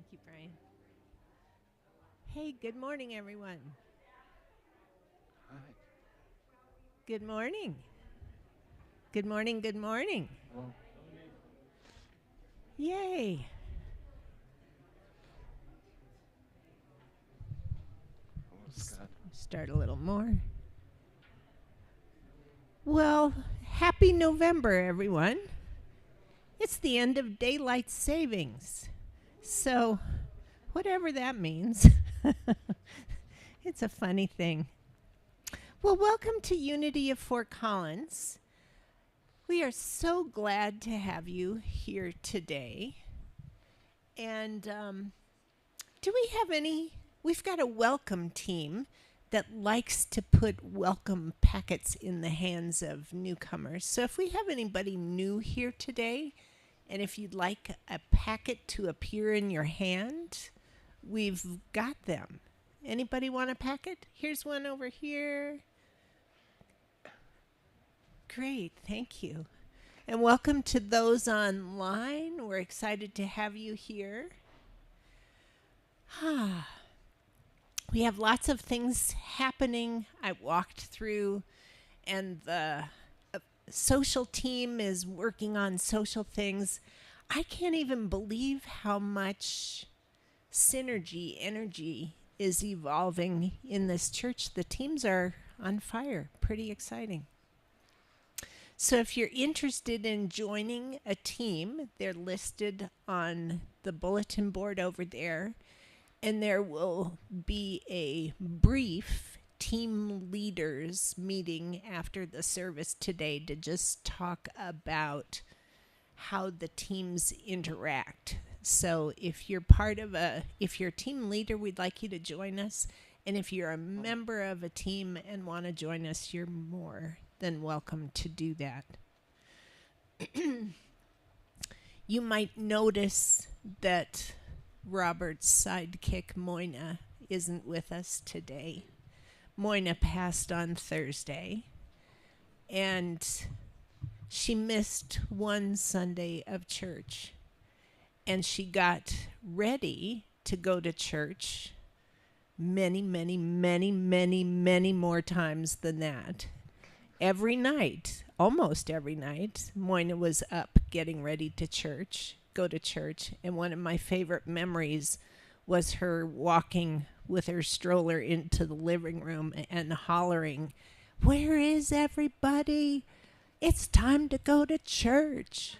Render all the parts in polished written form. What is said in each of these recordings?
Thank you, Brian. Hey, good morning, everyone. Hi. Good morning. Good morning. Good morning. Well, Yay. hello, Scott. Start a little more. Well, happy November, everyone. It's the end of daylight savings. So, whatever that means, it's a funny thing. Well, welcome to Unity of Fort Collins. We are so glad to have you here today. And do we have any? We've got a welcome team that likes to put welcome packets in the hands of newcomers. So if we have anybody new here today, and if you'd like a packet to appear in your hand, we've got them. Anybody want a packet? Here's one over here. Great, thank you. And welcome to those online. We're excited to have you here. We have lots of things happening. I walked through, and the social team is working on social things. I can't even believe how much synergy, energy is evolving in this church. The teams are on fire. Pretty exciting. So if you're interested in joining a team, they're listed on the bulletin board over there. And there will be a brief team leaders meeting after the service today to just talk about how the teams interact. So if you're if you're a team leader, we'd like you to join us. And if you're a member of a team and want to join us, you're more than welcome to do that. You might notice that Robert's sidekick, Moina, isn't with us today. Moina passed on Thursday, and she missed one Sunday of church. And she got ready to go to church many, many, many, many, many more times than that. Every night, almost every night, Moina was up getting ready to go to church. And one of my favorite memories was her walking with her stroller into the living room and hollering, "Where is everybody? It's time to go to church."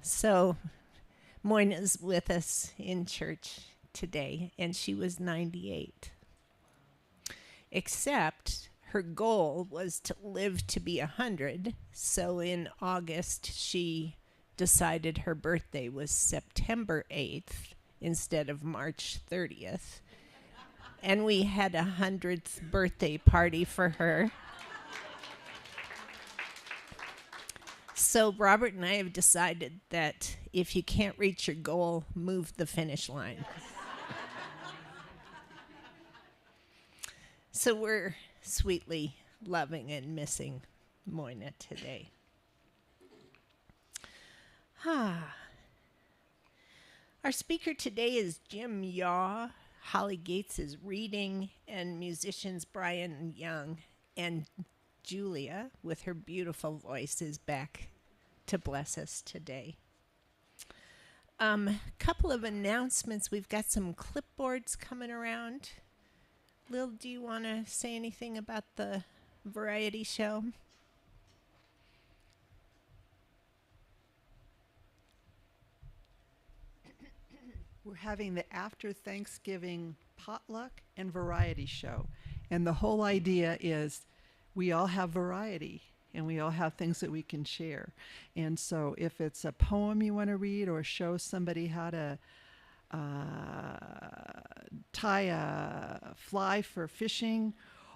So Moina's with us in church today, and she was 98. Except her goal was to live to be 100. So in August, she decided her birthday was September 8th instead of March 30th. And we had a 100th birthday party for her. So Robert and I have decided that if you can't reach your goal, move the finish line. So we're sweetly loving and missing Moina today. Our speaker today is Jim Yeaw. Holly Gates is reading, and musicians Brian Young and Julia, with her beautiful voice, is back to bless us today. Couple of announcements. We've got some clipboards coming around. Lil, do you want to say anything about the variety show? We're having the after Thanksgiving potluck and variety show. And the whole idea is we all have variety and we all have things that we can share. And so if it's a poem you want to read or show somebody how to tie a fly for fishing,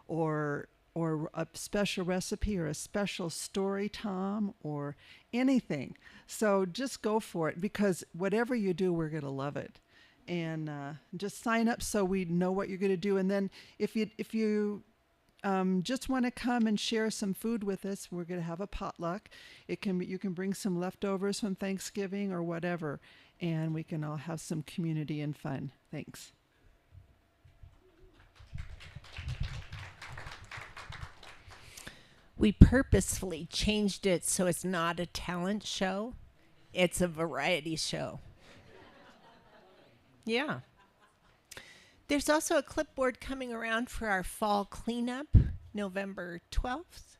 or a special recipe or a special story, Tom, or anything. So just go for it, because whatever you do, we're going to love it. And just sign up so we know what you're going to do. And then if you just want to come and share some food with us, we're going to have a potluck. You can bring some leftovers from Thanksgiving or whatever, and we can all have some community and fun. Thanks. We purposefully changed it so it's not a talent show, it's a variety show. Yeah. There's also a clipboard coming around for our fall cleanup, November 12th.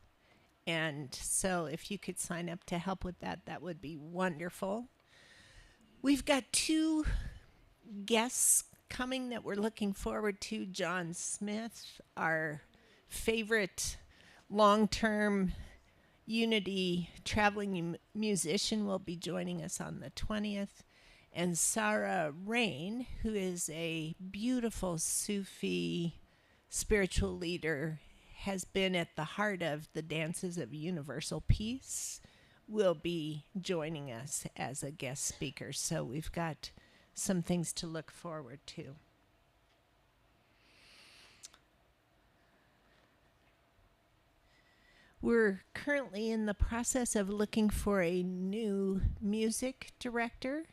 And so if you could sign up to help with that, that would be wonderful. We've got 2 guests coming that we're looking forward to. John Smith, our favorite long-term Unity traveling musician, will be joining us on the 20th. And Sarah Rain, who is a beautiful Sufi spiritual leader, has been at the heart of the Dances of Universal Peace, will be joining us as a guest speaker. So we've got some things to look forward to. We're currently in the process of looking for a new music director.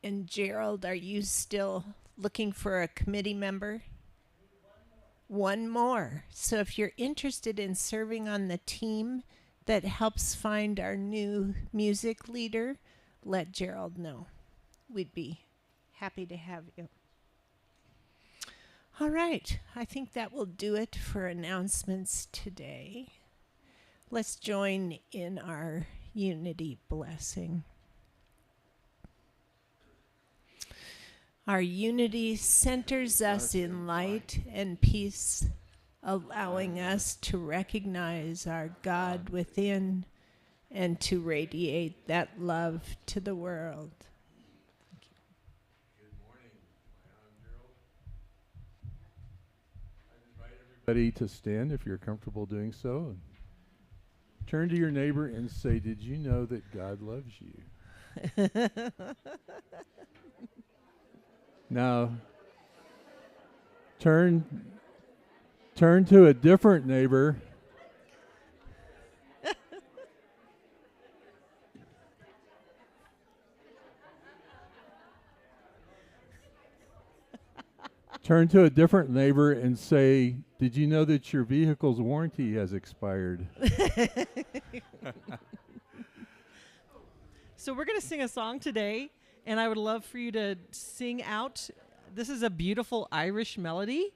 And Gerald, are you still looking for a committee member? One more. So if you're interested in serving on the team that helps find our new music leader, let Gerald know. We'd be happy to have you. All right. I think that will do it for announcements today. Let's join in our unity blessing. Our unity centers us in light and peace, allowing us to recognize our God within and to radiate that love to the world. Good morning. I'm Gerald. I invite everybody to stand if you're comfortable doing so. And turn to your neighbor and say, "Did you know that God loves you?" Now, turn to a different neighbor. Turn to a different neighbor and say, "Did you know that your vehicle's warranty has expired?" So we're going to sing a song today, and I would love for you to sing out. This is a beautiful Irish melody.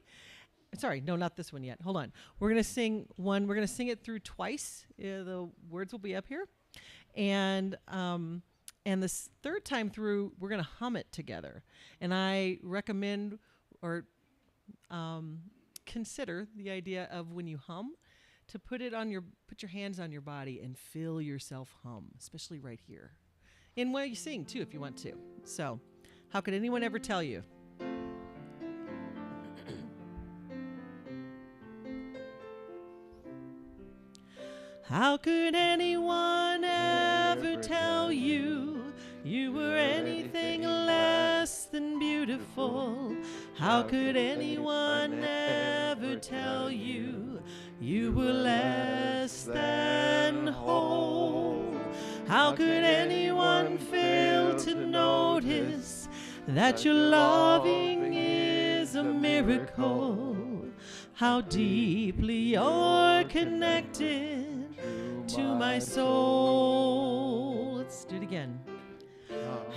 Sorry, no, not this one yet. Hold on. We're going to sing one. We're going to sing it through twice. The words will be up here. And this third time through, we're going to hum it together. And I recommend or consider the idea of when you hum to put your hands on your body and feel yourself hum, especially right here. And while you sing too, if you want to. So, how could anyone ever tell you? How could anyone ever tell you you were anything less than beautiful? How could anyone ever tell you you were less than whole? How could anyone fail to notice that your loving is a miracle? How deeply you're connected to my soul. Let's do it again.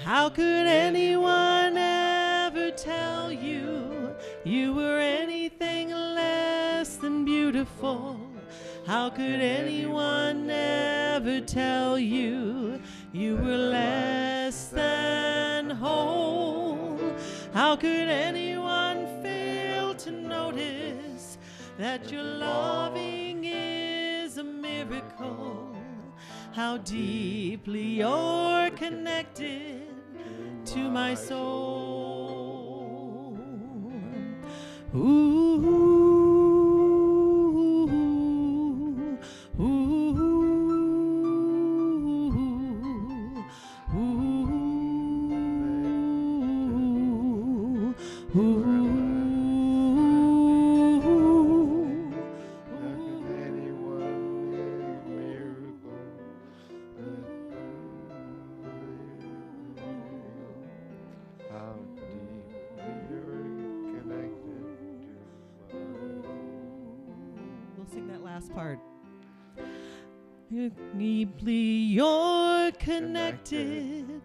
How could anyone ever tell you you were anything less than beautiful? How could anyone ever tell you you were less than whole? How could anyone fail to notice that your loving is a miracle? How deeply you're connected to my soul. Ooh. last part. Deeply you're connected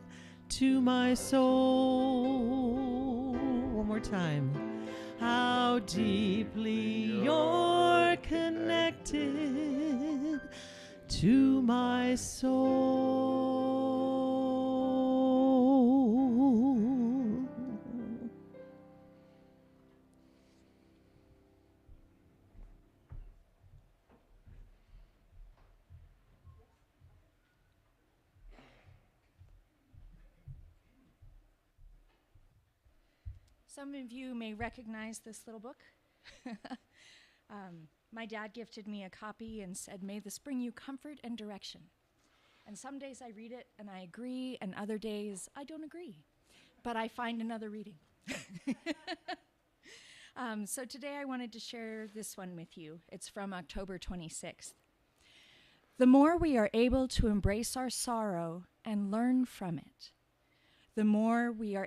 to my soul. One more time. How deeply you're connected to my soul. Some of you may recognize this little book. My dad gifted me a copy and said, "May this bring you comfort and direction." And some days I read it and I agree, and other days I don't agree. But I find another reading. So today I wanted to share this one with you. It's from October 26th. The more we are able to embrace our sorrow and learn from it, the more we are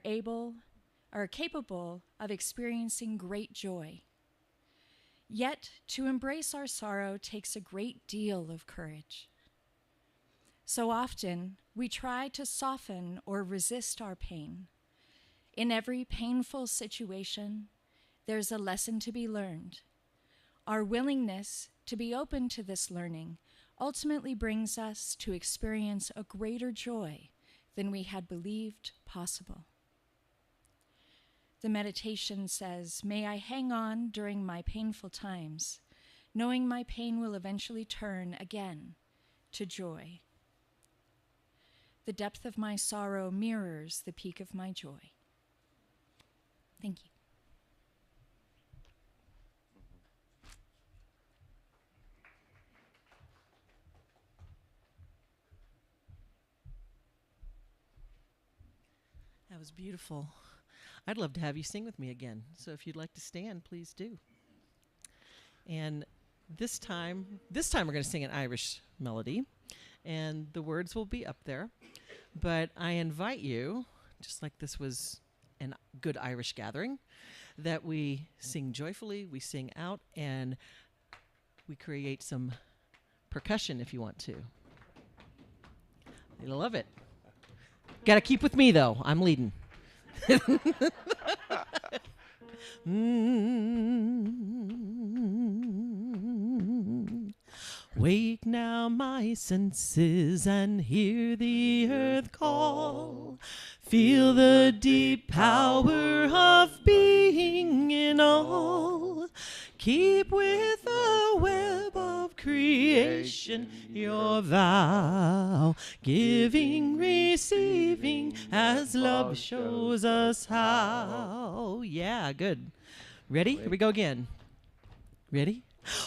capable of experiencing great joy. Yet, to embrace our sorrow takes a great deal of courage. So often, we try to soften or resist our pain. In every painful situation, there's a lesson to be learned. Our willingness to be open to this learning ultimately brings us to experience a greater joy than we had believed possible. The meditation says, "May I hang on during my painful times, knowing my pain will eventually turn again to joy. The depth of my sorrow mirrors the peak of my joy." Thank you. That was beautiful. I'd love to have you sing with me again. So if you'd like to stand, please do. And this time we're going to sing an Irish melody, and the words will be up there. But I invite you, just like this was a good Irish gathering, that we sing joyfully, we sing out, and we create some percussion if you want to. You'll love it. Got to keep with me, though. I'm leading. Wake now my senses and hear the earth call. Feel the deep power of being in all. Keep with the web of creation your vow, giving, receiving as love shows us how. Yeah, good. Ready? Here we go again. Ready?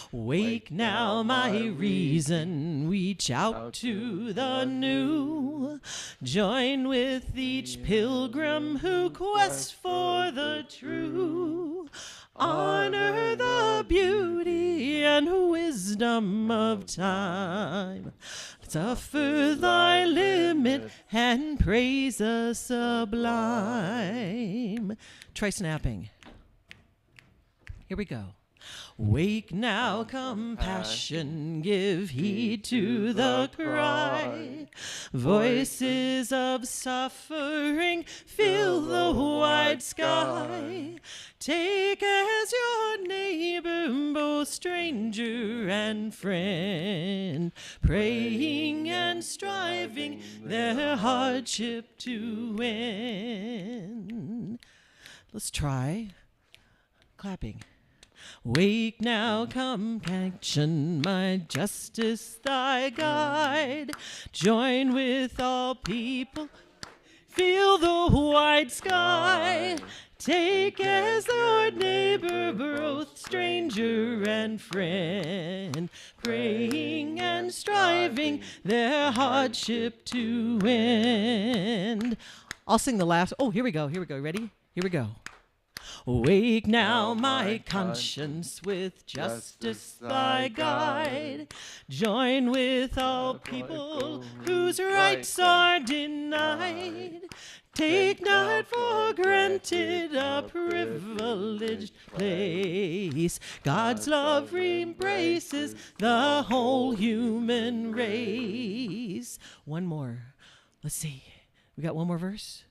Wake now, my reason, reach out to the new. Join with each pilgrim who quests for the true. Honor the beauty and wisdom of time. Suffer thy limit and praise the sublime. Try snapping. Here we go. Wake now, compassion, give heed to the cry. Voices of suffering fill the wide sky. Take as your neighbor both stranger and friend, praying and striving their hardship to end. Let's try clapping. Wake now, compassion, my justice, thy guide. Join with all people, feel the wide sky. Take as our neighbor, both stranger and friend, praying and striving their hardship to end. I'll sing the last. Oh, here we go. Ready? Here we go. Wake now, my conscience, with justice thy guide. Join with all people whose rights are denied. Take not for granted a privileged place. God's love embraces the whole human race. One more. Let's see. We got one more verse?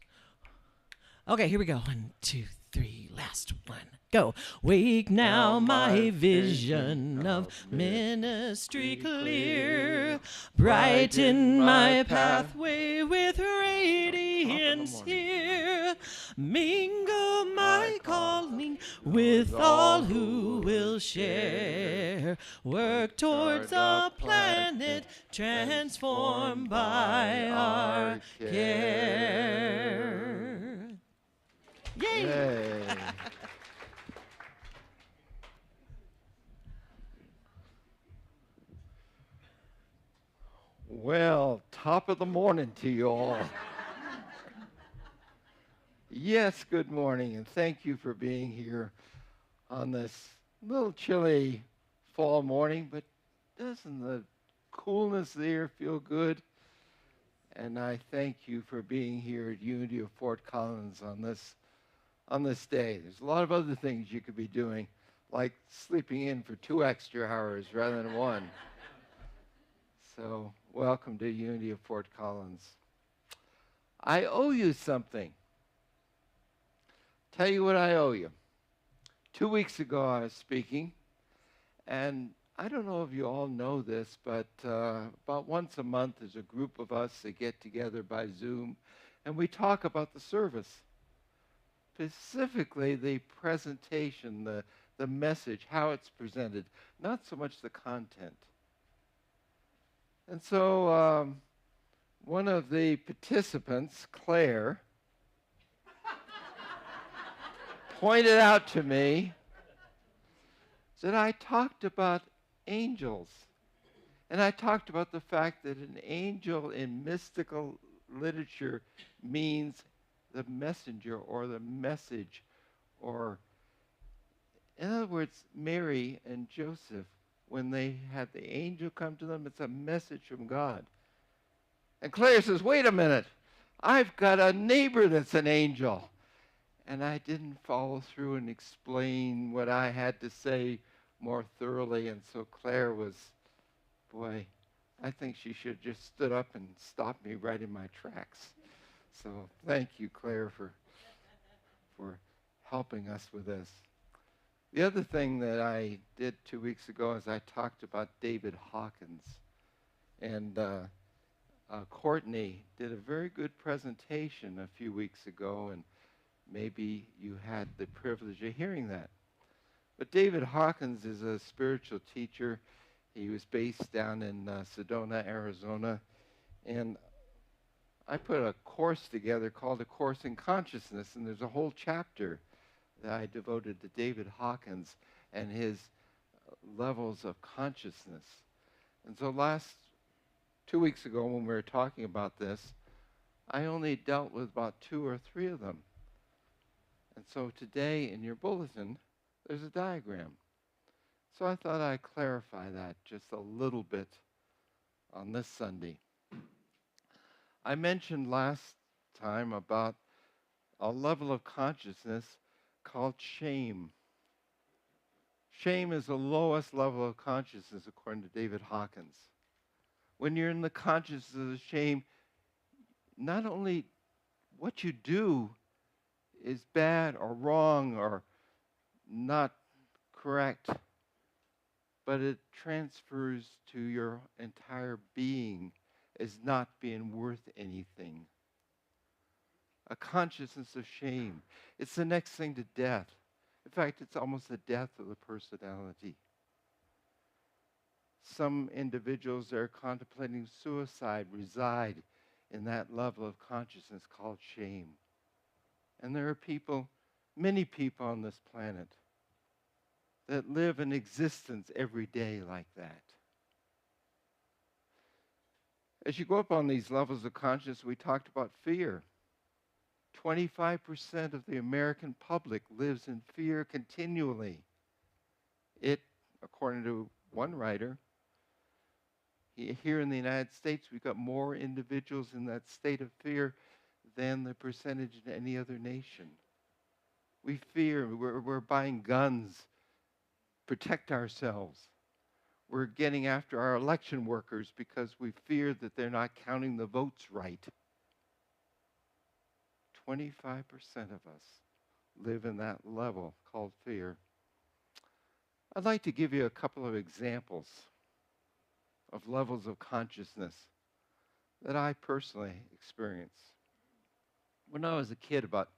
Okay, here we go. 1, 2, 3, last one. Go. Wake now my vision of ministry clear. Brighten my pathway with radiance here. Mingle my calling with all who will share. Work towards a planet transformed by our care. Yay! Yay. Well, top of the morning to you all. Yes, good morning, and thank you for being here on this little chilly fall morning, but doesn't the coolness there feel good? And I thank you for being here at Unity of Fort Collins on this day. There's a lot of other things you could be doing, like sleeping in for 2 extra hours rather than 1. So welcome to Unity of Fort Collins. I owe you something. Tell you what I owe you. 2 weeks ago I was speaking, and I don't know if you all know this, but about once a month there's a group of us that get together by Zoom, and we talk about the service. Specifically the presentation, the message, how it's presented, not so much the content. And so one of the participants, Claire, pointed out to me that I talked about angels. And I talked about the fact that an angel in mystical literature means the messenger or the message, or in other words, Mary and Joseph, when they had the angel come to them, it's a message from God. And Claire says, wait a minute, I've got a neighbor that's an angel. And I didn't follow through and explain what I had to say more thoroughly, and so Claire was, boy, I think she should have just stood up and stopped me right in my tracks. So thank you, Claire, for helping us with this. The other thing that I did 2 weeks ago is I talked about David Hawkins. And Courtney did a very good presentation a few weeks ago, and maybe you had the privilege of hearing that. But David Hawkins is a spiritual teacher. He was based down in Sedona, Arizona. And I put a course together called A Course in Consciousness, and there's a whole chapter that I devoted to David Hawkins and his levels of consciousness. And so 2 weeks ago when we were talking about this, I only dealt with about 2 or 3 of them. And so today in your bulletin, there's a diagram. So I thought I'd clarify that just a little bit on this Sunday. I mentioned last time about a level of consciousness called shame. Shame is the lowest level of consciousness according to David Hawkins. When you're in the consciousness of shame, not only what you do is bad or wrong or not correct, but it transfers to your entire being as not being worth anything. A consciousness of shame. It's the next thing to death. In fact, it's almost the death of the personality. Some individuals that are contemplating suicide reside in that level of consciousness called shame. And there are people, many people on this planet, that live an existence every day like that. As you go up on these levels of consciousness, we talked about fear. 25% of the American public lives in fear continually. It, according to one writer, here in the United States, we've got more individuals in that state of fear than the percentage in any other nation. We fear, we're buying guns, protect ourselves. We're getting after our election workers because we fear that they're not counting the votes right. 25% of us live in that level called fear. I'd like to give you a couple of examples of levels of consciousness that I personally experienced. When I was a kid, about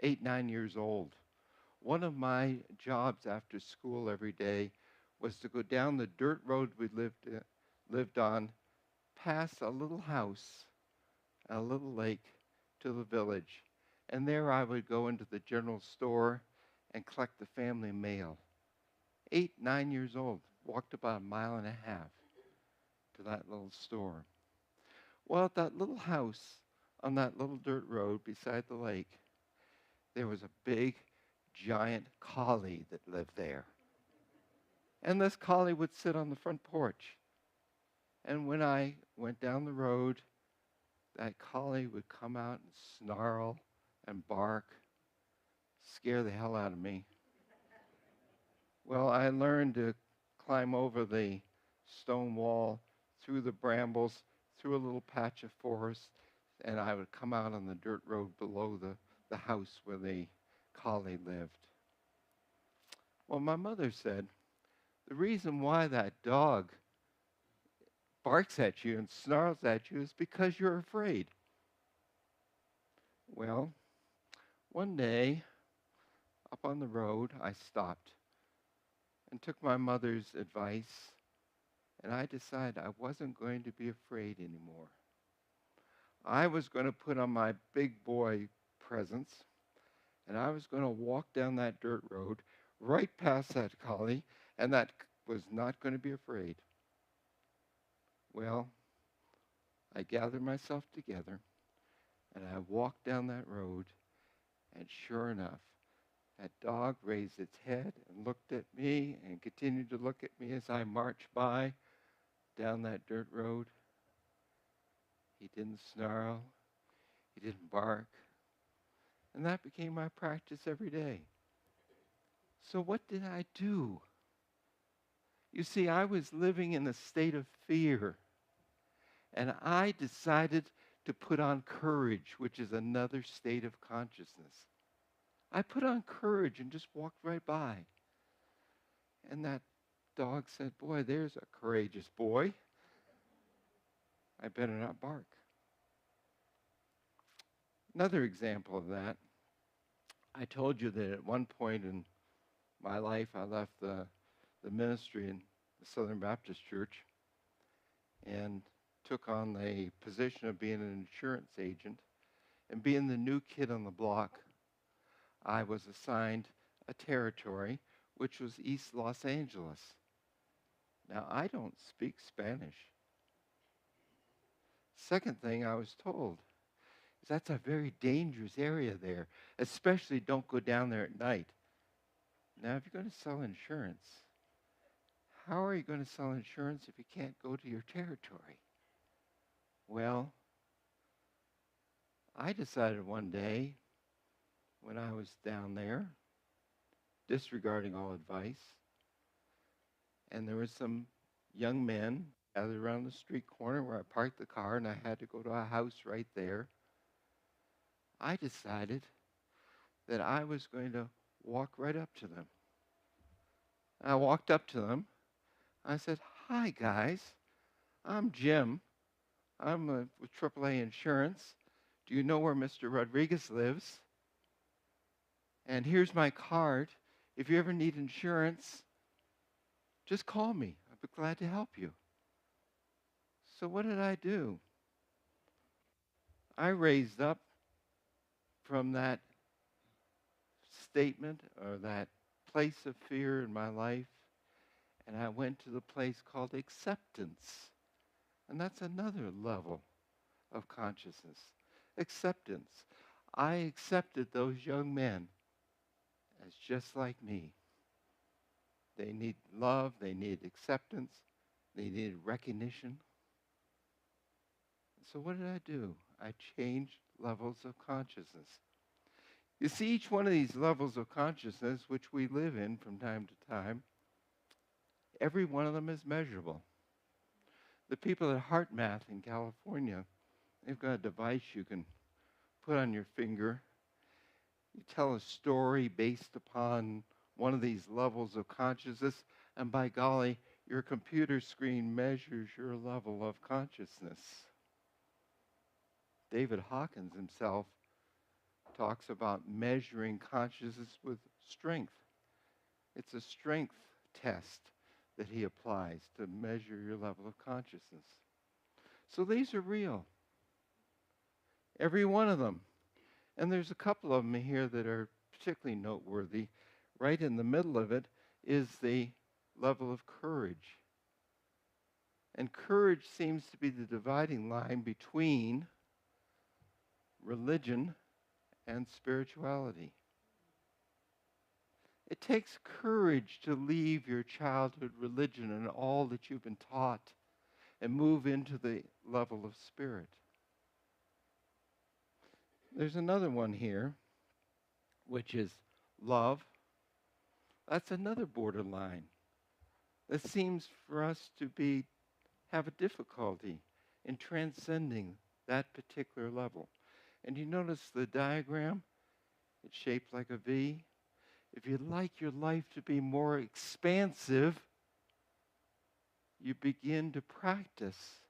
8, 9 years old, one of my jobs after school every day was to go down the dirt road we lived on, past a little house, a little lake, to the village. And there I would go into the general store and collect the family mail. 8, 9 years old, walked about 1.5 miles to that little store. Well, at that little house on that little dirt road beside the lake, there was a big, giant collie that lived there. And this collie would sit on the front porch. And when I went down the road, that collie would come out and snarl and bark, scare the hell out of me. Well, I learned to climb over the stone wall, through the brambles, through a little patch of forest, and I would come out on the dirt road below the house where the collie lived. Well, my mother said, the reason why that dog barks at you and snarls at you is because you're afraid. Well, one day, up on the road, I stopped and took my mother's advice, and I decided I wasn't going to be afraid anymore. I was going to put on my big boy presence, and I was going to walk down that dirt road right past that collie, and that was not going to be afraid. Well, I gathered myself together, and I walked down that road, and sure enough, that dog raised its head and looked at me and continued to look at me as I marched by down that dirt road. He didn't snarl. He didn't bark. And that became my practice every day. So what did I do? You see, I was living in a state of fear. And I decided to put on courage, which is another state of consciousness. I put on courage and just walked right by. And that dog said, boy, there's a courageous boy. I better not bark. Another example of that, I told you that at one point in my life, I left the ministry in the Southern Baptist Church and took on the position of being an insurance agent. And being the new kid on the block, I was assigned a territory, which was East Los Angeles. Now, I don't speak Spanish. Second thing I was told is that's a very dangerous area there, especially don't go down there at night. Now, if you're going to sell insurance, how are you going to sell insurance if you can't go to your territory? Well, I decided one day when I was down there, disregarding all advice, and there were some young men gathered around the street corner where I parked the car, and I had to go to a house right there. I decided that I was going to walk right up to them. I walked up to them. I said, hi, guys. I'm Jim. I'm with AAA Insurance. Do you know where Mr. Rodriguez lives? And here's my card. If you ever need insurance, just call me. I'll be glad to help you. So what did I do? I raised up from that statement or that place of fear in my life, and I went to the place called acceptance. And that's another level of consciousness. Acceptance. I accepted those young men as just like me. They need love, they need acceptance, they needed recognition. So what did I do? I change levels of consciousness. You see, each one of these levels of consciousness, which we live in from time to time, every one of them is measurable. The people at HeartMath in California, they've got a device you can put on your finger. You tell a story based upon one of these levels of consciousness, and by golly, your computer screen measures your level of consciousness. David Hawkins himself talks about measuring consciousness with strength. It's a strength test that he applies to measure your level of consciousness. So these are real. Every one of them. And there's a couple of them here that are particularly noteworthy. Right in the middle of it is the level of courage. And courage seems to be the dividing line between religion and spirituality. It takes courage to leave your childhood religion and all that you've been taught and move into the level of spirit. There's another one here, which is love. That's another borderline that seems for us to have a difficulty in transcending that particular level. And you notice the diagram? It's shaped like a V. If you'd like your life to be more expansive, you begin to practice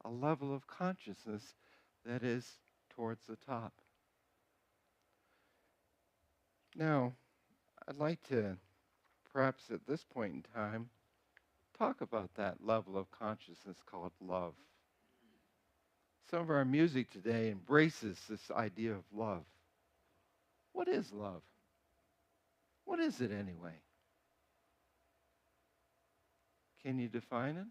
a level of consciousness that is towards the top. Now, I'd like to, perhaps at this point in time, talk about that level of consciousness called love. Some of our music today embraces this idea of love. What is love? What is it anyway? Can you define it?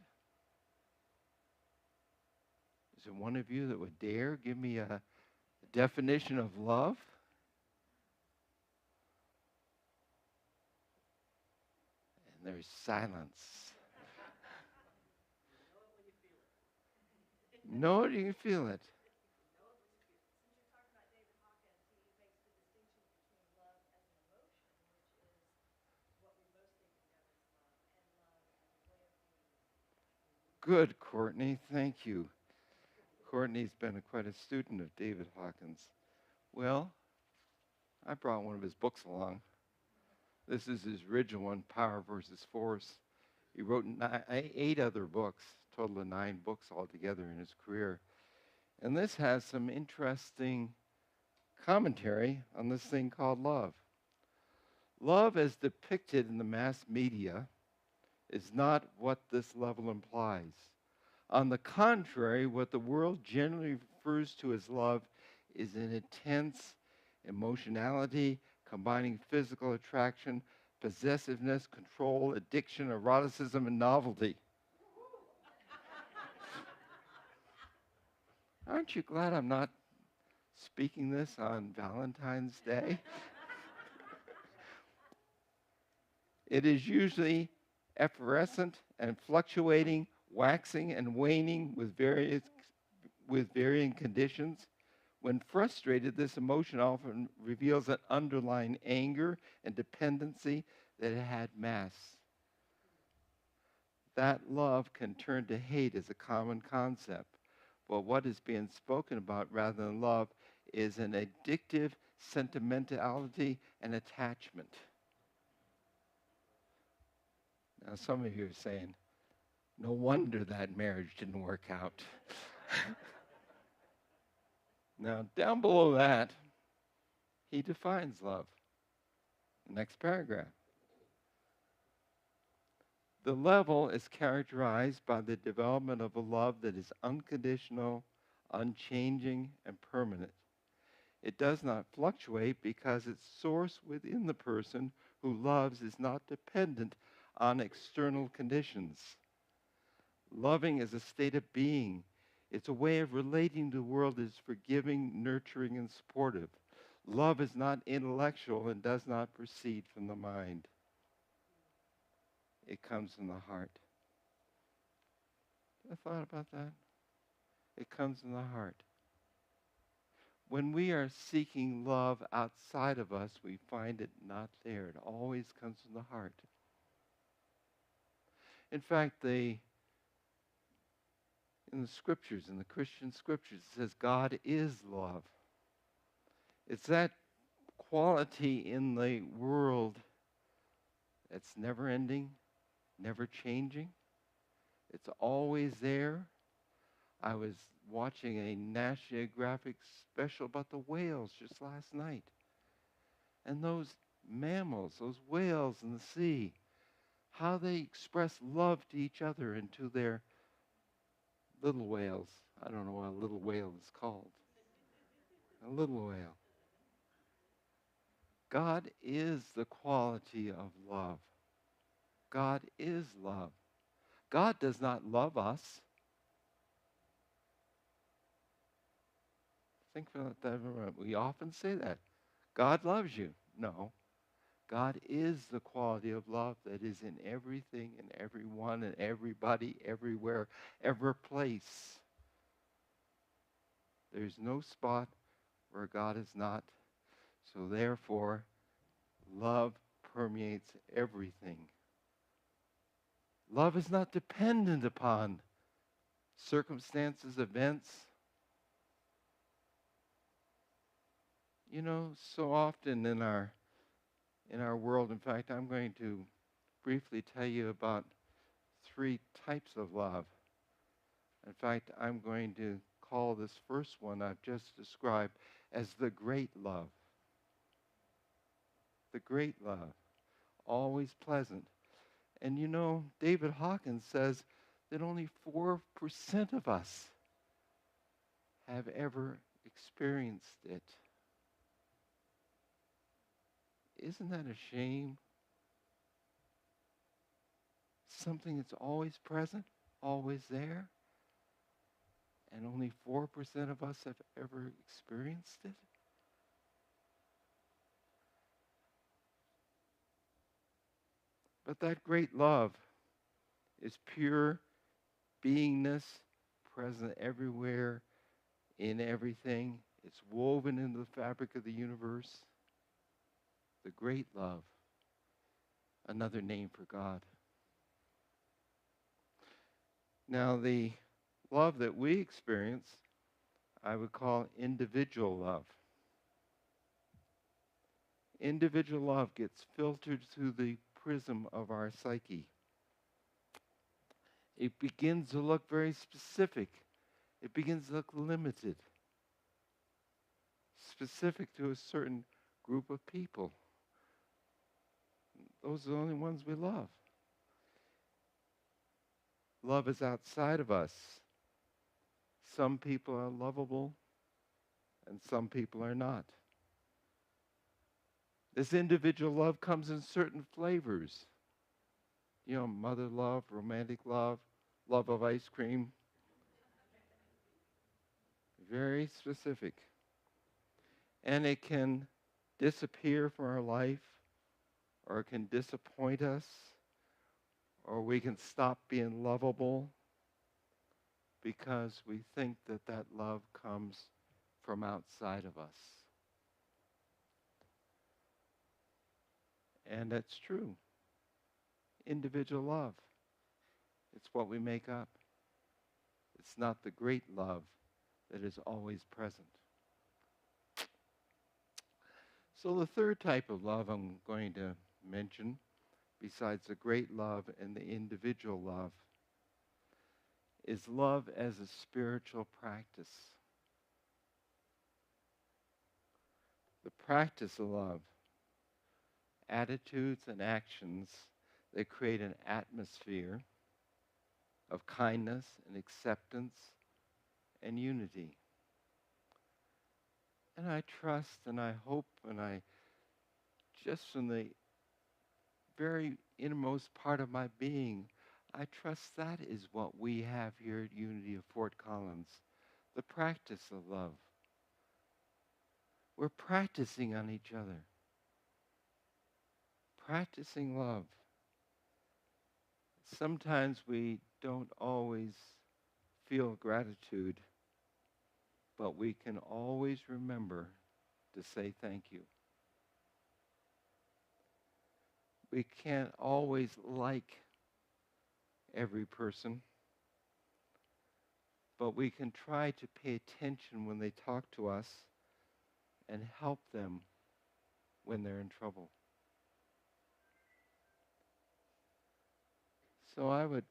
Is there one of you that would dare give me a definition of love? And there's silence. Know it, you can feel it. Good, Courtney. Thank you. Courtney's been quite a student of David Hawkins. Well, I brought one of his books along. This is his original one, Power versus Force. He wrote 8 other books, total of 9 books altogether in his career. And this has some interesting commentary on this thing called love. Love, as depicted in the mass media, is not what this level implies. On the contrary, what the world generally refers to as love is an intense emotionality combining physical attraction, possessiveness, control, addiction, eroticism, and novelty. Aren't you glad I'm not speaking this on Valentine's Day? It is usually effervescent and fluctuating, waxing and waning with varying conditions. When frustrated, this emotion often reveals an underlying anger and dependency that it had mass. That love can turn to hate as a common concept. But what is being spoken about rather than love is an addictive sentimentality and attachment. Now, some of you are saying, no wonder that marriage didn't work out. Now, down below that, he defines love. Next paragraph. The level is characterized by the development of a love that is unconditional, unchanging, and permanent. It does not fluctuate because its source within the person who loves is not dependent on external conditions. Loving is a state of being. It's a way of relating to the world that is forgiving, nurturing, and supportive. Love is not intellectual and does not proceed from the mind. It comes from the heart. I thought about that. It comes from the heart. When we are seeking love outside of us, we find it not there. It always comes from the heart. In fact, in the scriptures, in the Christian scriptures, it says God is love. It's that quality in the world that's never ending, never changing. It's always there. I was watching a National Geographic special about the whales just last night. And those mammals, those whales in the sea, how they express love to each other and to their little whales. I don't know what a little whale is called. A little whale. God is the quality of love. God is love. God does not love us. Think about that. We often say that. God loves you. No. God is the quality of love that is in everything and everyone and everybody, everywhere, every place. There's no spot where God is not. So therefore, love permeates everything. Love is not dependent upon circumstances, events. You know, so often in our world, in fact, I'm going to briefly tell you about 3 types of love. In fact, I'm going to call this first one I've just described as the great love. The great love. Always pleasant. And you know, David Hawkins says that only 4% of us have ever experienced it. Isn't that a shame? Something that's always present, always there, and only 4% of us have ever experienced it? But that great love is pure beingness, present everywhere, in everything. It's woven into the fabric of the universe. The great love, another name for God. Now, the love that we experience, I would call individual love. Individual love gets filtered through the prism of our psyche. It begins to look very specific. It begins to look limited, specific to a certain group of people. Those are the only ones we love. Love is outside of us. Some people are lovable, and some people are not. This individual love comes in certain flavors. You know, mother love, romantic love, love of ice cream. Very specific. And it can disappear from our life, or it can disappoint us, or we can stop being lovable because we think that that love comes from outside of us. And that's true. Individual love. It's what we make up. It's not the great love that is always present. So the third type of love I'm going to mention, besides the great love and the individual love, is love as a spiritual practice. The practice of love. Attitudes and actions that create an atmosphere of kindness and acceptance and unity. And I trust and I hope and I, just from the very innermost part of my being, I trust that is what we have here at Unity of Fort Collins, the practice of love. We're practicing on each other. Practicing love. Sometimes we don't always feel gratitude. but we can always remember to say thank you. We can't always like every person, but we can try to pay attention when they talk to us and help them when they're in trouble. So I would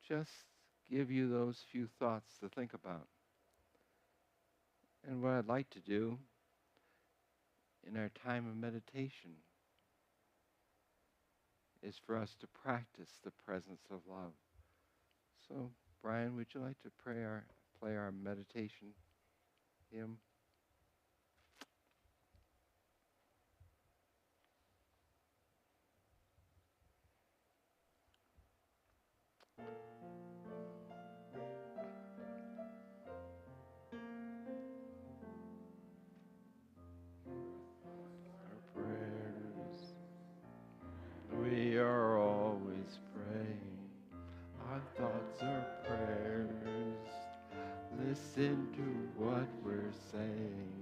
just give you those few thoughts to think about. And what I'd like to do in our time of meditation is for us to practice the presence of love. So, Brian, would you like to play our meditation hymn? Our prayers, we are always praying. Our thoughts are prayers. Listen to what we're saying.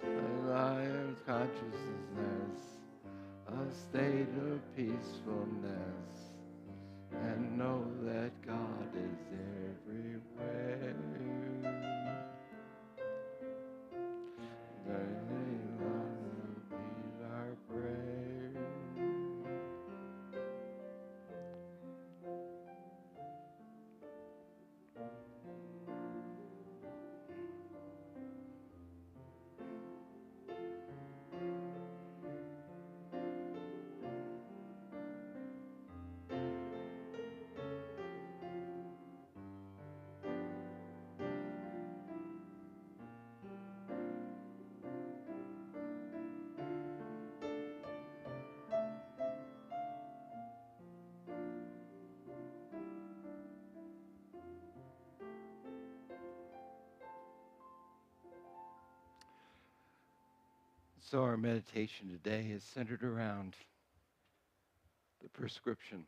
Alive consciousness, a state of peacefulness, and know that God is everywhere. Be our prayer. So our meditation today is centered around the prescription.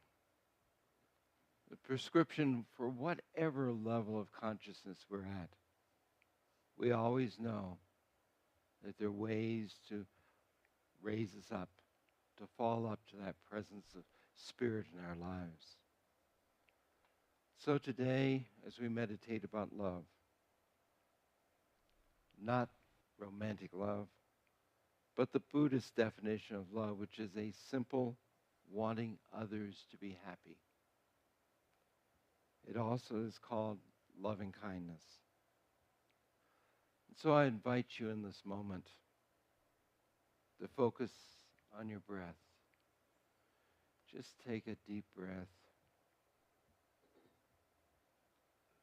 The prescription for whatever level of consciousness we're at. We always know that there are ways to raise us up, to fall up to that presence of spirit in our lives. So today, as we meditate about love, not romantic love, but the Buddhist definition of love, which is a simple wanting others to be happy. It also is called loving kindness. So I invite you in this moment to focus on your breath. Just take a deep breath.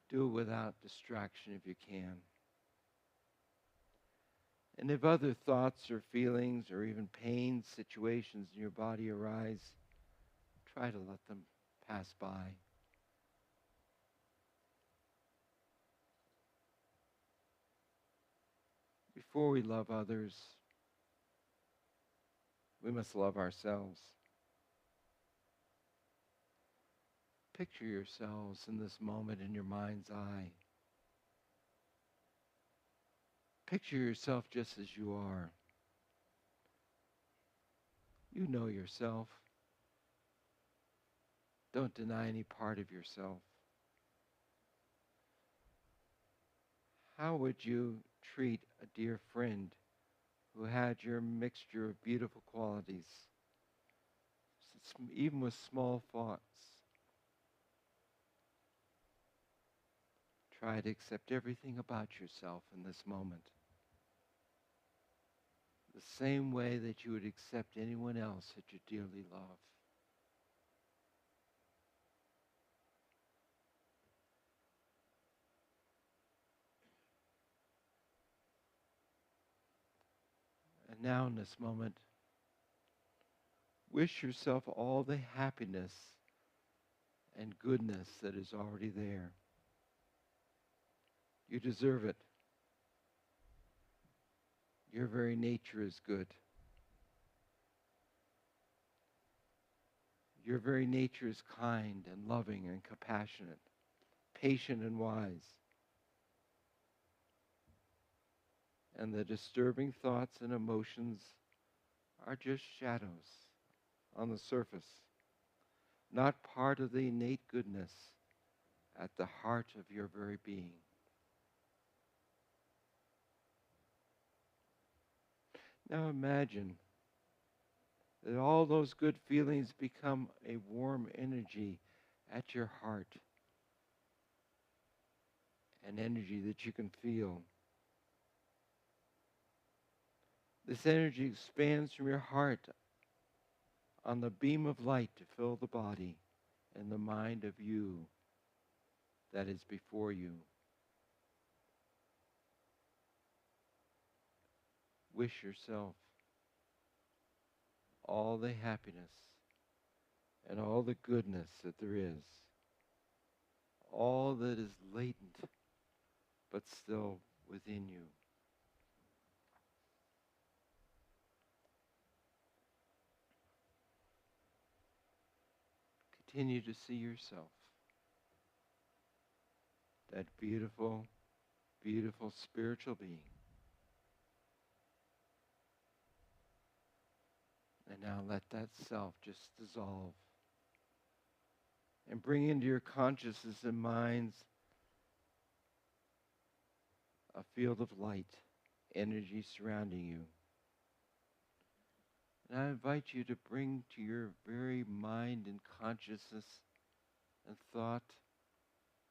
Do it without distraction if you can. And if other thoughts or feelings or even pain situations in your body arise, try to let them pass by. Before we love others, we must love ourselves. Picture yourselves in this moment in your mind's eye. Picture yourself just as you are. You know yourself. Don't deny any part of yourself. How would you treat a dear friend who had your mixture of beautiful qualities, even with small thoughts? Try to accept everything about yourself in this moment, the same way that you would accept anyone else that you dearly love. And now in this moment, wish yourself all the happiness and goodness that is already there. You deserve it. Your very nature is good. Your very nature is kind and loving and compassionate, patient and wise. and the disturbing thoughts and emotions are just shadows on the surface, not part of the innate goodness at the heart of your very being. Now imagine that all those good feelings become a warm energy at your heart, an energy that you can feel. This energy expands from your heart on the beam of light to fill the body and the mind of you that is before you. Wish yourself all the happiness and all the goodness that there is, all that is latent but still within you. Continue to see yourself, that beautiful, beautiful spiritual being. And now let that self just dissolve and bring into your consciousness and minds a field of light, energy surrounding you. And I invite you to bring to your very mind and consciousness and thought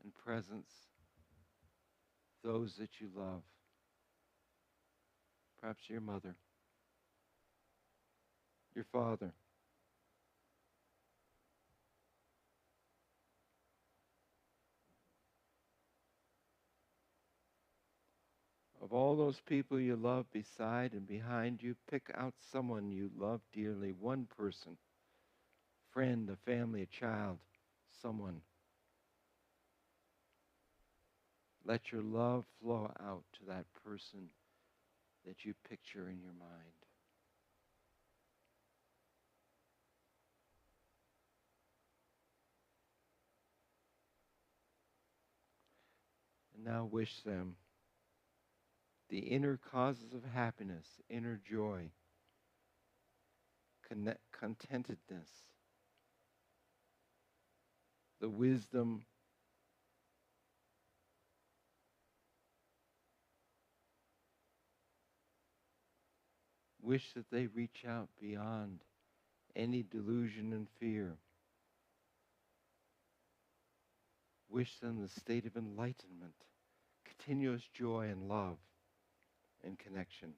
and presence those that you love. Perhaps your mother, your father, of all those people you love beside and behind you, pick out someone you love dearly, one person, friend, a family, a child, someone. Let your love flow out to that person that you picture in your mind. And now wish them the inner causes of happiness, inner joy, contentedness, the wisdom, wish that they reach out beyond any delusion and fear. Wish them the state of enlightenment, continuous joy and love and connection.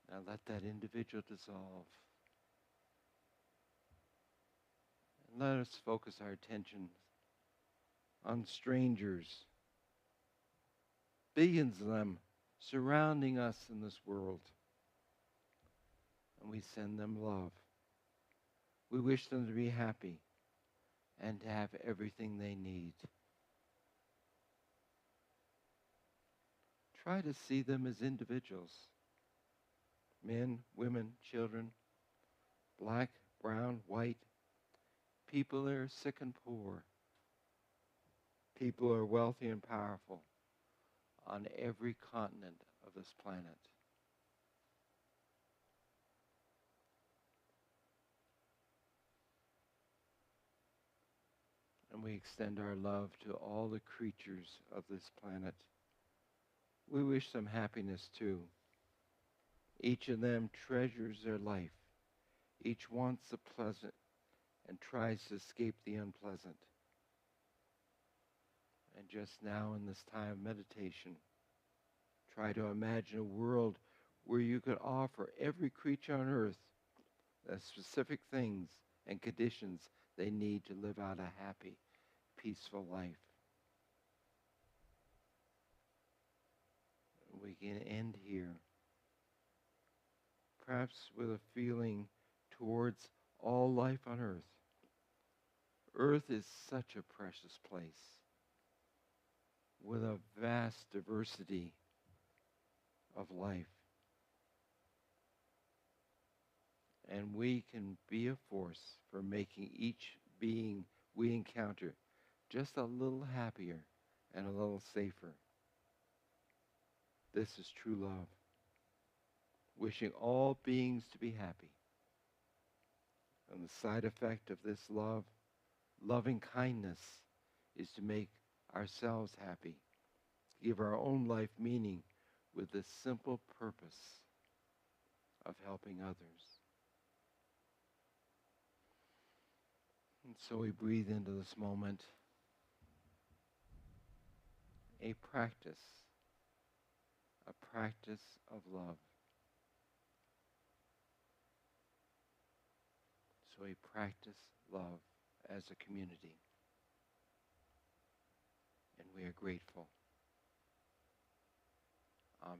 Now let that individual dissolve. And let us focus our attention on strangers, billions of them surrounding us in this world. And we send them love. We wish them to be happy and to have everything they need. Try to see them as individuals. Men, women, children, black, brown, white, people that are sick and poor, people who are wealthy and powerful on every continent of this planet. And we extend our love to all the creatures of this planet. We wish them happiness too. Each of them treasures their life. Each wants the pleasant and tries to escape the unpleasant. And just now in this time of meditation, try to imagine a world where you could offer every creature on earth the specific things and conditions they need to live out a happy, peaceful life. We can end here, perhaps with a feeling towards all life on earth. Earth is such a precious place with a vast diversity of life. And we can be a force for making each being we encounter just a little happier and a little safer. This is true love. Wishing all beings to be happy. And the side effect of this love, loving kindness, is to make ourselves happy, give our own life meaning with the simple purpose of helping others. And so we breathe into this moment a practice of love. So we practice love as a community. And we are grateful. Amen.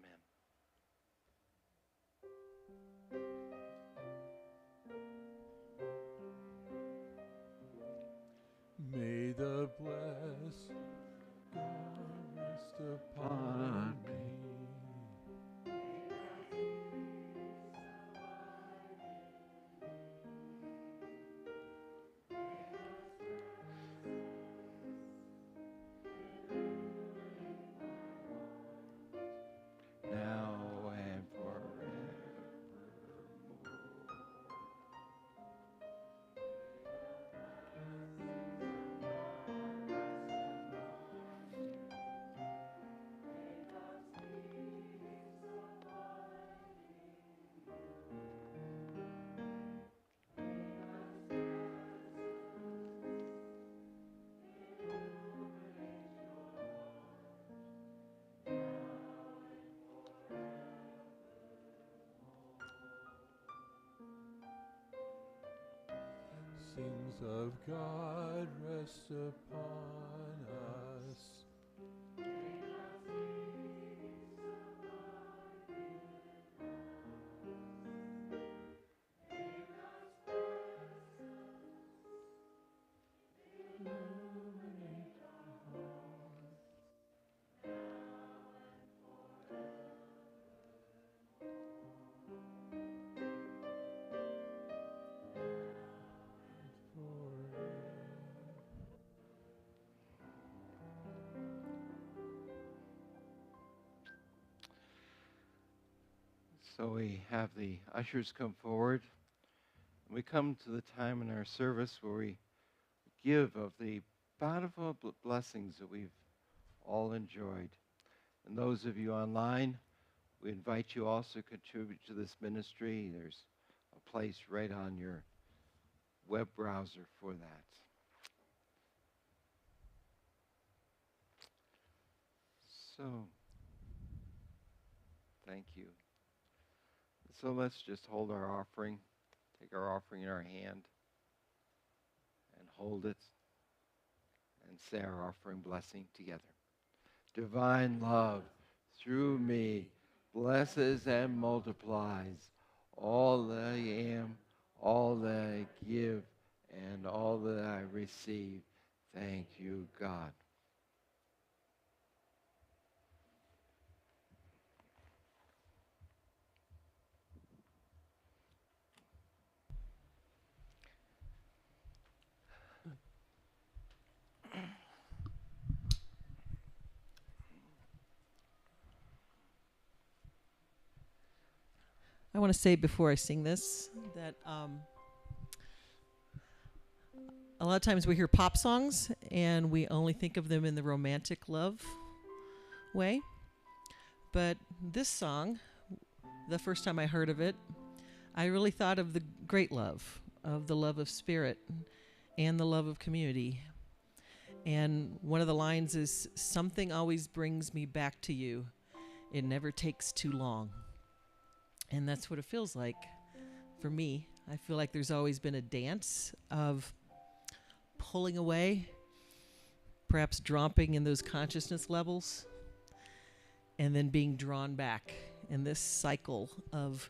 May the blessed God rest upon me. Now and forever. Blessings of God rest upon us. So we have the ushers come forward. We come to the time in our service where we give of the bountiful blessings that we've all enjoyed. And those of you online, we invite you also to contribute to this ministry. There's a place right on your web browser for that. So, thank you. So let's just hold our offering, take our offering in our hand, and hold it, and say our offering blessing together. Divine love, through me, blesses and multiplies all that I am, all that I give, and all that I receive. Thank you, God. I want to say before I sing this that a lot of times we hear pop songs and we only think of them in the romantic love way. But this song, the first time I heard of it, I really thought of the great love, of the love of spirit and the love of community. And one of the lines is, "Something always brings me back to you. It never takes too long." And that's what it feels like for me. I feel like there's always been a dance of pulling away, perhaps dropping in those consciousness levels, and then being drawn back in this cycle of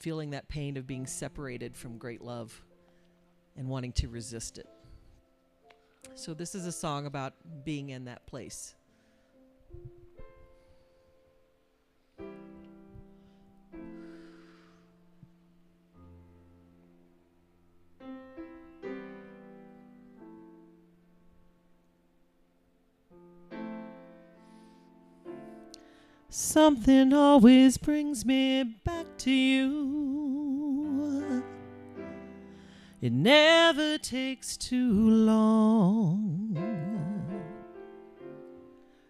feeling that pain of being separated from great love and wanting to resist it. So this is a song about being in that place. Something always brings me back to you. It never takes too long.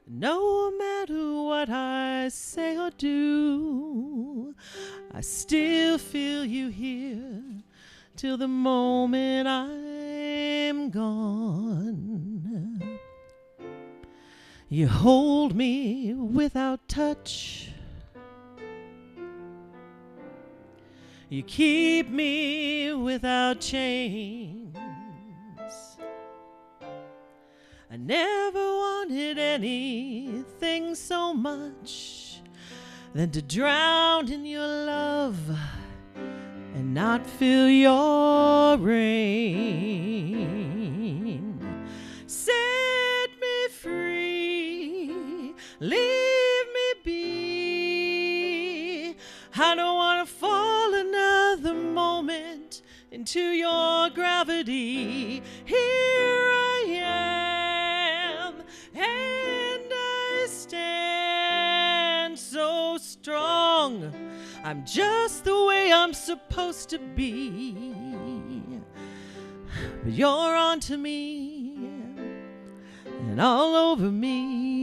No matter what I say or do, I still feel you here till the moment I'm gone. You hold me without touch. You keep me without chains. I never wanted anything so much than to drown in your love and not feel your rain. Set me free, leave me be. I don't want to fall another moment into your gravity. Here I am, and I stand so strong. I'm just the way I'm supposed to be. But you're onto me and all over me.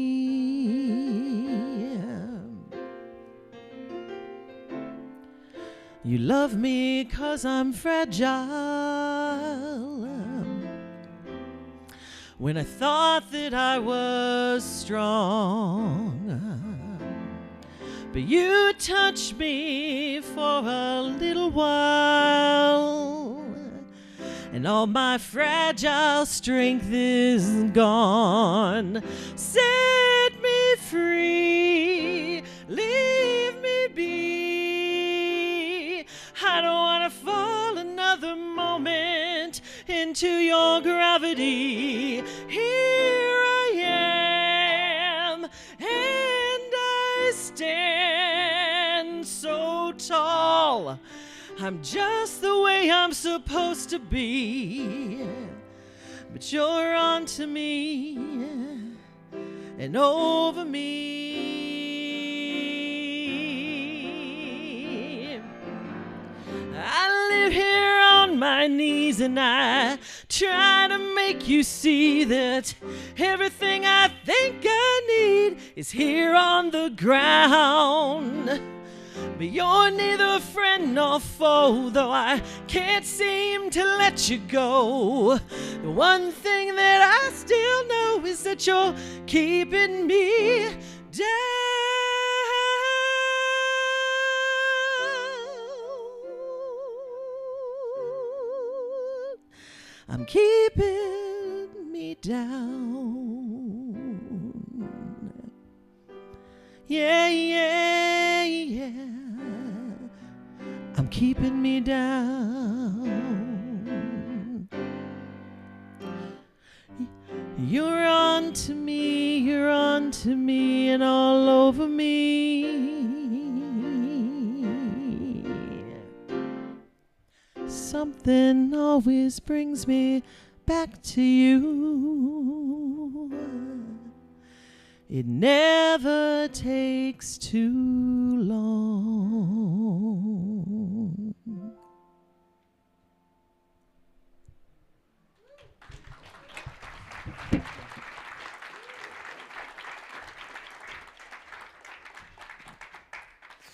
You love me 'cause I'm fragile. When I thought that I was strong, but you touched me for a little while, and all my fragile strength is gone. Set me free, leave me be. I don't want to fall another moment into your gravity. Here I am, and I stand so tall. I'm just the way I'm supposed to be. But you're onto me and over me. I live here on my knees and I try to make you see that everything I think I need is here on the ground. But you're neither friend nor foe, though I can't seem to let you go. The one thing that I still know is that you're keeping me down. I'm keeping me down. Yeah, yeah, yeah. I'm keeping me down. You're on to me and all over me. Something always brings me back to you. It never takes too long.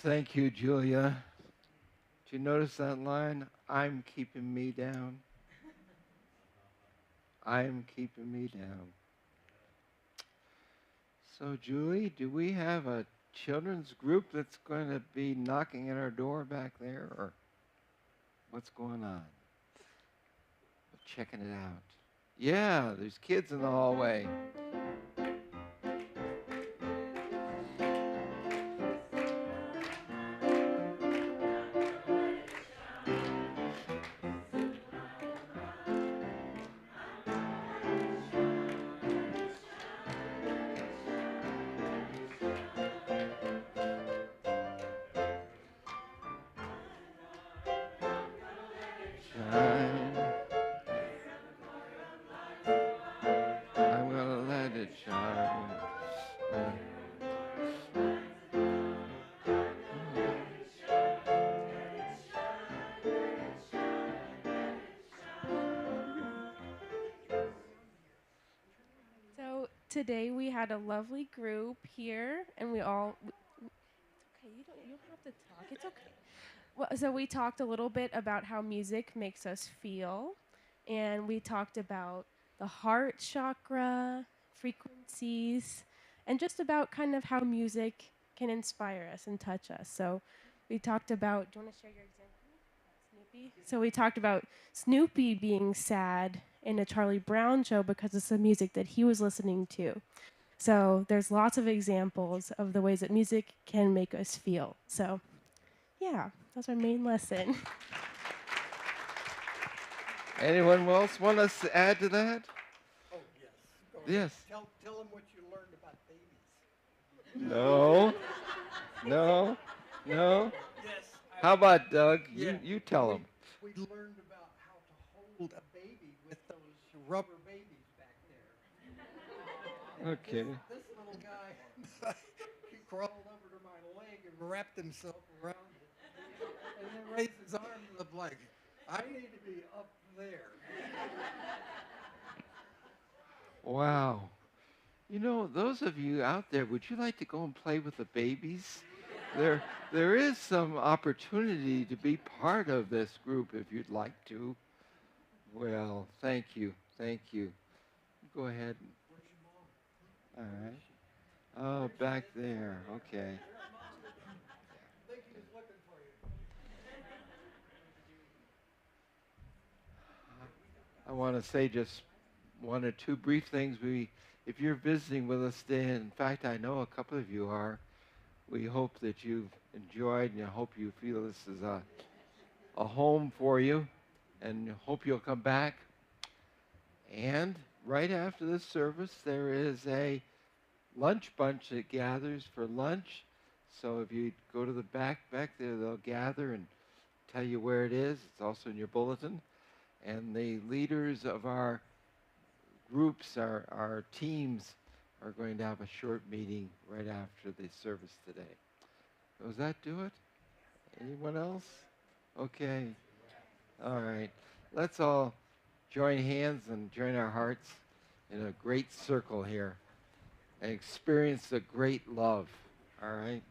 Thank you, Julia. Did you notice that line? I'm keeping me down. I'm keeping me down. So, Julie, do we have a children's group that's going to be knocking at our door back there, or what's going on? We're checking it out. Yeah, there's kids in the hallway. I'm gonna let it So today we had a lovely group here, and we all. Okay, you don't have to talk. It's okay. Well, so we talked a little bit about how music makes us feel, and we talked about the heart chakra, frequencies, and just about kind of how music can inspire us and touch us. So we talked about. Do you want to share your example? Snoopy. So we talked about Snoopy being sad in a Charlie Brown show because it's the music that he was listening to. So there's lots of examples of the ways that music can make us feel. So yeah, that's our main lesson. Anyone else want us to add to that? Oh, yes. Go ahead. Yes. Tell them what you learned about babies. No. No. No. Yes. How about Doug? Yeah. You tell them. We learned about how to hold a baby with those rubber babies back there. Okay. This little guy, he crawled over to my leg and wrapped himself around it. And then raised his arms up like, I need to be up there. Wow. You know, those of you out there, would you like to go and play with the babies? There is some opportunity to be part of this group if you'd like to. Well, thank you. Thank you. Go ahead. All right. Oh, back there. Okay. I think he was looking for you. I want to say just one or two brief things. If you're visiting with us today, in fact, I know a couple of you are, we hope that you've enjoyed and I hope you feel this is a home for you and hope you'll come back. And right after this service, there is a lunch bunch that gathers for lunch. So if you go to the back there, they'll gather and tell you where it is. It's also in your bulletin. And the leaders of our groups, our teams, are going to have a short meeting right after the service today. Does that do it? Anyone else? Okay. All right. Let's all join hands and join our hearts in a great circle here and experience the great love. All right?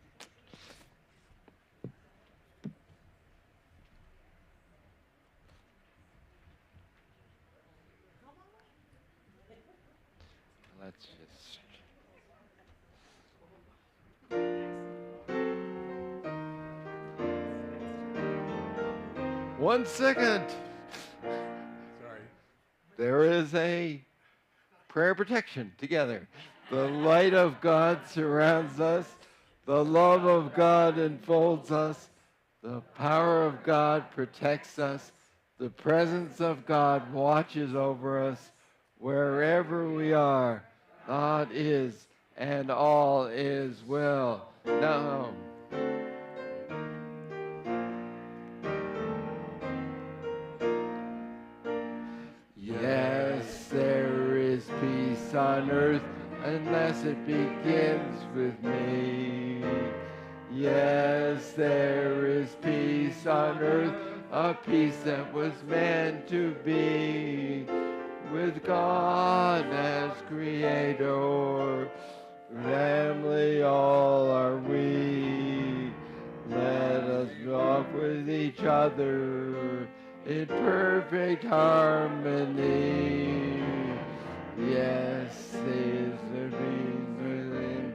Let's just... 1 second. Sorry. There is a prayer protection together. The light of God surrounds us. The love of God enfolds us. The power of God protects us. The presence of God watches over us. Wherever we are, God is, and all is well. Now, yes, there is peace on earth unless it begins with me. Yes, there is peace on earth, a peace that was meant to be. With God as creator, family all are we. Let us walk with each other in perfect harmony. Yes, is the peace within.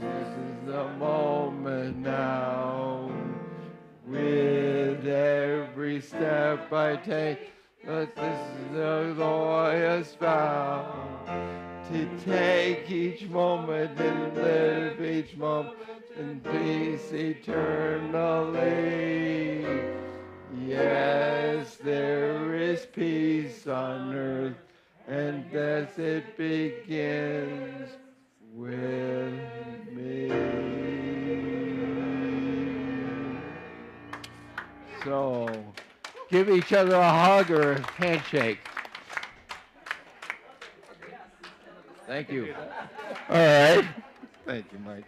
This is the moment now. With every step I take, but this is the glorious vow to take each moment and live each moment in peace eternally. Yes, there is peace on earth, and thus it begins with me. So, give each other a hug or a handshake. Thank you. All right. Thank you, Mike.